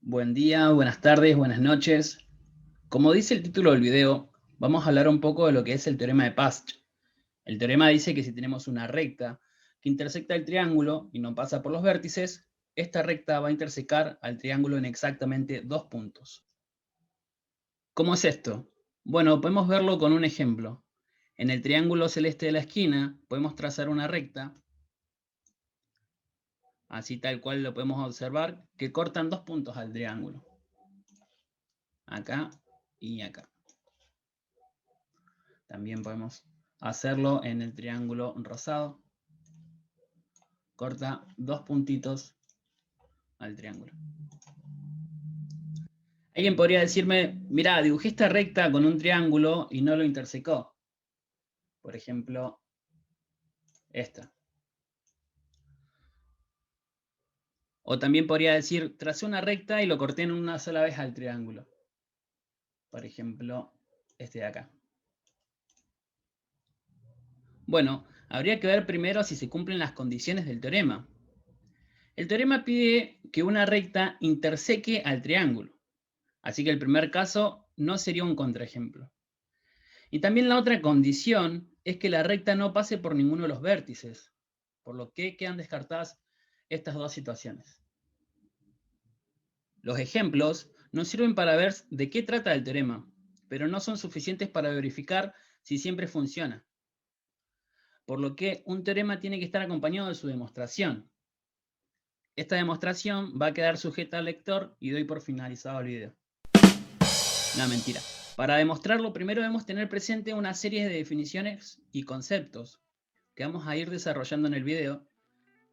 Buen día, buenas tardes, buenas noches. Como dice el título del video, vamos a hablar un poco de lo que es el teorema de Pasch. El teorema dice que si tenemos una recta que intersecta el triángulo y no pasa por los vértices, esta recta va a intersecar al triángulo en exactamente dos puntos. ¿Cómo es esto? Bueno, podemos verlo con un ejemplo. En el triángulo celeste de la esquina podemos trazar una recta, así tal cual lo podemos observar, que cortan dos puntos al triángulo. Acá y acá. También podemos hacerlo en el triángulo rosado. Corta dos puntitos al triángulo. Alguien podría decirme, mira, dibujé esta recta con un triángulo y no lo intersecó. Por ejemplo, esta. O también podría decir, tracé una recta y lo corté en una sola vez al triángulo. Por ejemplo, este de acá. Bueno, habría que ver primero si se cumplen las condiciones del teorema. El teorema pide que una recta interseque al triángulo. Así que el primer caso no sería un contraejemplo. Y también la otra condición es que la recta no pase por ninguno de los vértices, por lo que quedan descartadas estas dos situaciones. Los ejemplos nos sirven para ver de qué trata el teorema, pero no son suficientes para verificar si siempre funciona. Por lo que un teorema tiene que estar acompañado de su demostración. Esta demostración va a quedar sujeta al lector y doy por finalizado el video. No, mentira. Para demostrarlo, primero debemos tener presente una serie de definiciones y conceptos que vamos a ir desarrollando en el video,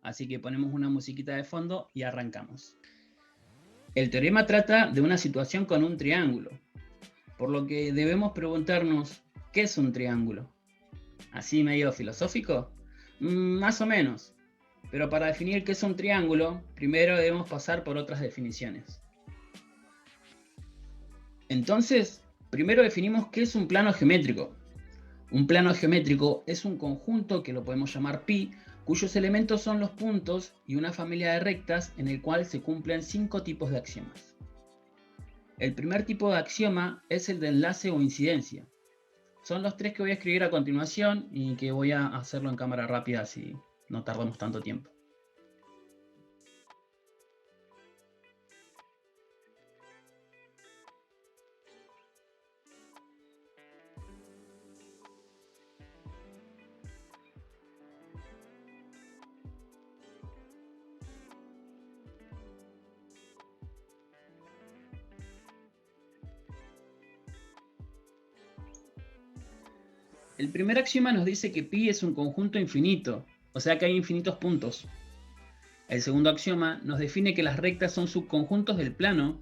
así que ponemos una musiquita de fondo y arrancamos. El teorema trata de una situación con un triángulo, por lo que debemos preguntarnos, ¿qué es un triángulo? ¿Así medio filosófico? Más o menos, pero para definir qué es un triángulo, primero debemos pasar por otras definiciones. Entonces, primero definimos qué es un plano geométrico. Un plano geométrico es un conjunto que lo podemos llamar pi, cuyos elementos son los puntos y una familia de rectas en el cual se cumplen 5 tipos de axiomas. El primer tipo de axioma es el de enlace o incidencia. Son los 3 que voy a escribir a continuación y que voy a hacerlo en cámara rápida así no tardamos tanto tiempo. El primer axioma nos dice que pi es un conjunto infinito, o sea que hay infinitos puntos. El segundo axioma nos define que las rectas son subconjuntos del plano,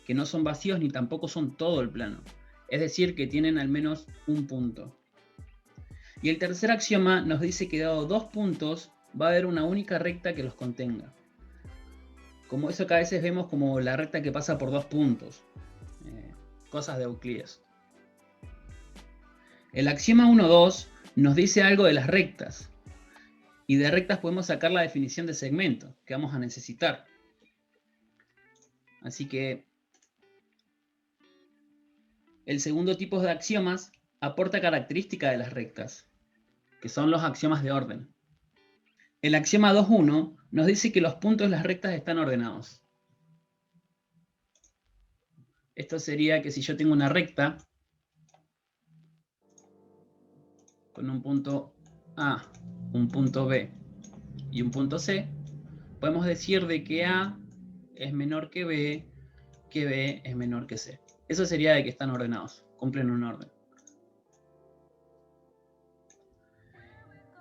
que no son vacíos ni tampoco son todo el plano, es decir, que tienen al menos un punto. Y el tercer axioma nos dice que dado dos puntos, va a haber una única recta que los contenga. Como eso que a veces vemos como la recta que pasa por dos puntos, cosas de Euclides. El axioma 1,2 nos dice algo de las rectas, y de rectas podemos sacar la definición de segmento que vamos a necesitar. Así que el segundo tipo de axiomas aporta características de las rectas, que son los axiomas de orden. El axioma 2,1 nos dice que los puntos de las rectas están ordenados. Esto sería que si yo tengo una recta con un punto A, un punto B y un punto C, podemos decir de que A es menor que B es menor que C. Eso sería de que están ordenados, cumplen un orden.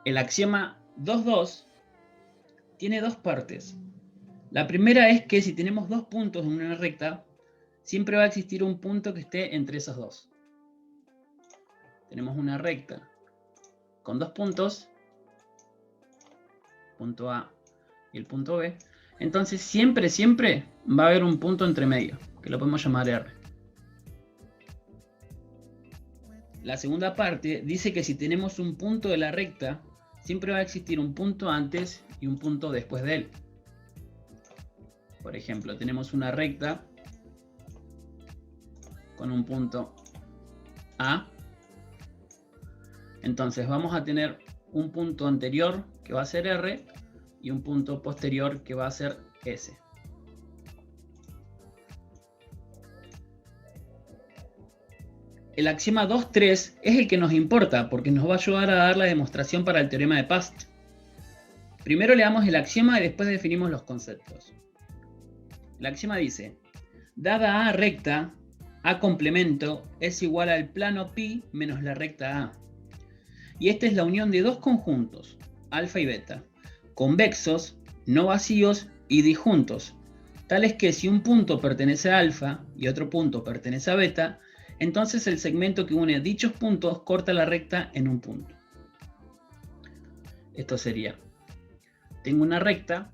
El axioma 2,2 tiene dos partes. La primera es que si tenemos dos puntos en una recta, siempre va a existir un punto que esté entre esos dos. Tenemos una recta con dos puntos, punto A y el punto B. Entonces siempre va a haber un punto entre medio, que lo podemos llamar R. La segunda parte dice que si tenemos un punto de la recta, siempre va a existir un punto antes y un punto después de él. Por ejemplo, tenemos una recta con un punto A. Entonces vamos a tener un punto anterior que va a ser R y un punto posterior que va a ser S. El axioma 2.3 es el que nos importa porque nos va a ayudar a dar la demostración para el teorema de Past. Primero le damos el axioma y después definimos los conceptos. El axioma dice: dada A recta, A complemento es igual al plano pi menos la recta A. Y esta es la unión de dos conjuntos, alfa y beta, convexos, no vacíos y disjuntos, tales que si un punto pertenece a alfa y otro punto pertenece a beta, entonces el segmento que une dichos puntos corta la recta en un punto. Esto sería: tengo una recta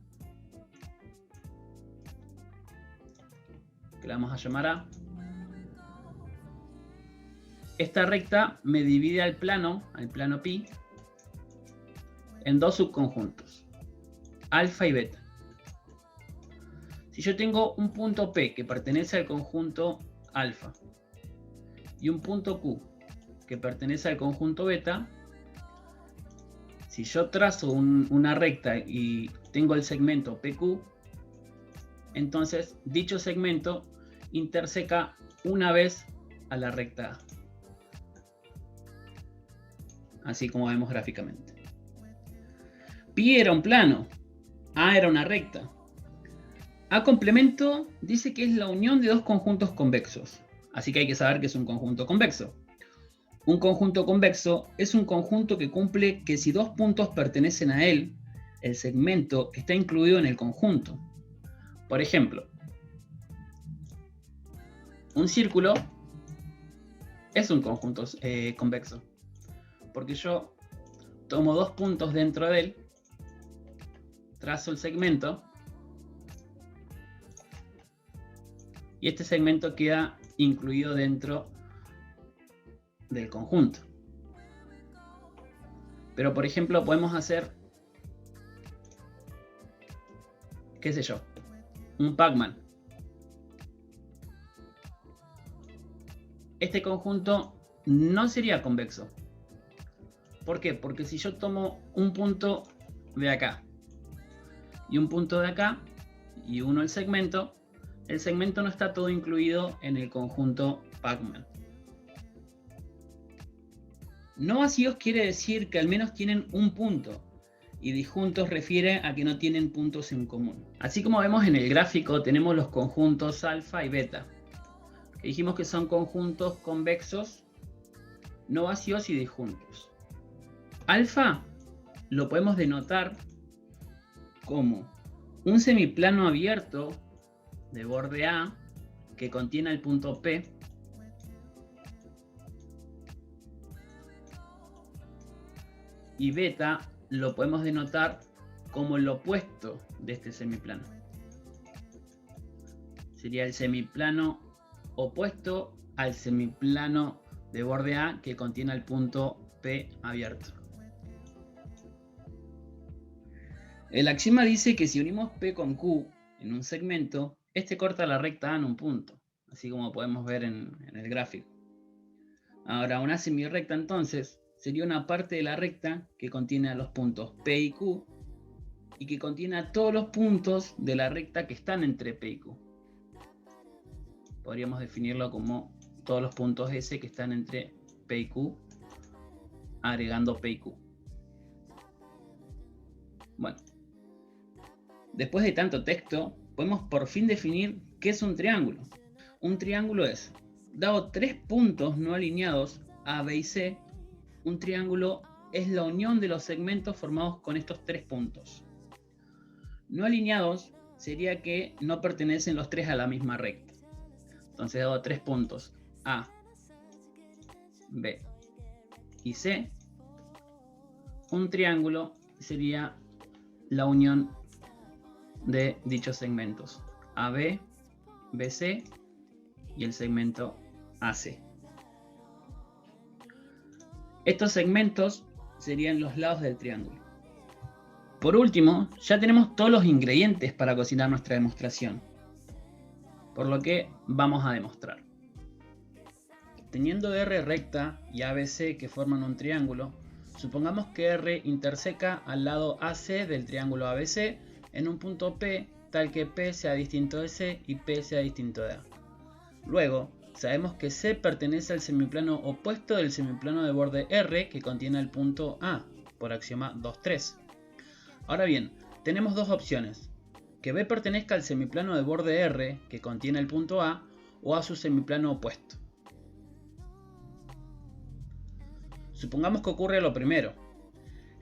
que la vamos a llamar A. Esta recta me divide al plano pi, en dos subconjuntos, alfa y beta. Si yo tengo un punto P que pertenece al conjunto alfa y un punto Q que pertenece al conjunto beta, si yo trazo una recta y tengo el segmento PQ, entonces dicho segmento interseca una vez a la recta A. Así como vemos gráficamente. Pi era un plano, A era una recta. A complemento dice que es la unión de dos conjuntos convexos, así que hay que saber que es un conjunto convexo. Un conjunto convexo es un conjunto que cumple que si dos puntos pertenecen a él, el segmento está incluido en el conjunto. Por ejemplo, un círculo es un conjunto convexo, porque yo tomo dos puntos dentro de él, trazo el segmento, y este segmento queda incluido dentro del conjunto. Pero por ejemplo podemos hacer, qué sé yo, un Pac-Man. Este conjunto no sería convexo. ¿Por qué? Porque si yo tomo un punto de acá y un punto de acá y uno el segmento no está todo incluido en el conjunto Pac-Man. No vacíos quiere decir que al menos tienen un punto, y disjuntos refiere a que no tienen puntos en común. Así como vemos en el gráfico, tenemos los conjuntos alfa y beta, que dijimos que son conjuntos convexos, no vacíos y disjuntos. Alfa lo podemos denotar como un semiplano abierto de borde A que contiene el punto P, y beta lo podemos denotar como el opuesto de este semiplano. Sería el semiplano opuesto al semiplano de borde A que contiene el punto P abierto. El axioma dice que si unimos P con Q en un segmento, este corta la recta A en un punto, así como podemos ver en el gráfico. Ahora, una semirrecta entonces sería una parte de la recta que contiene a los puntos P y Q y que contiene a todos los puntos de la recta que están entre P y Q. Podríamos definirlo como todos los puntos S que están entre P y Q, agregando P y Q. Bueno, después de tanto texto, podemos por fin definir qué es un triángulo. Un triángulo es, dado tres puntos no alineados A, B y C, un triángulo es la unión de los segmentos formados con estos tres puntos. No alineados sería que no pertenecen los tres a la misma recta. Entonces, dado tres puntos A, B y C, un triángulo sería la unión de dichos segmentos AB, BC y el segmento AC. Estos segmentos serían los lados del triángulo. Por último, ya tenemos todos los ingredientes para cocinar nuestra demostración, por lo que vamos a demostrar. Teniendo R recta y ABC que forman un triángulo, supongamos que R interseca al lado AC del triángulo ABC en un punto P tal que P sea distinto de C y P sea distinto de A. Luego, sabemos que C pertenece al semiplano opuesto del semiplano de borde R que contiene el punto A, por axioma 2,3. Ahora bien, tenemos dos opciones: que B pertenezca al semiplano de borde R que contiene el punto A o a su semiplano opuesto. Supongamos que ocurre lo primero.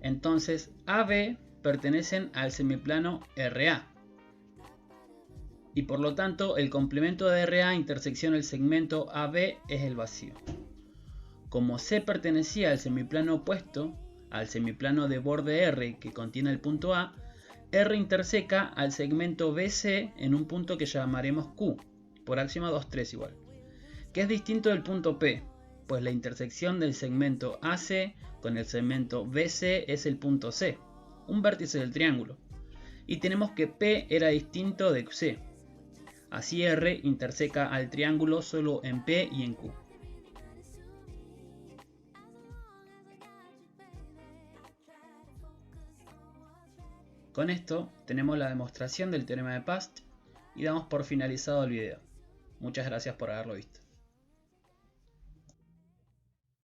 Entonces AB pertenecen al semiplano RA. Y por lo tanto el complemento de RA intersección el segmento AB es el vacío. Como C pertenecía al semiplano opuesto, al semiplano de borde R que contiene el punto A, R interseca al segmento BC en un punto que llamaremos Q, por axioma 2,3 igual, que es distinto del punto P, pues la intersección del segmento AC con el segmento BC es el punto C, un vértice del triángulo, y tenemos que P era distinto de C. Así R interseca al triángulo solo en P y en Q. Con esto tenemos la demostración del teorema de Past y damos por finalizado el video. Muchas gracias por haberlo visto.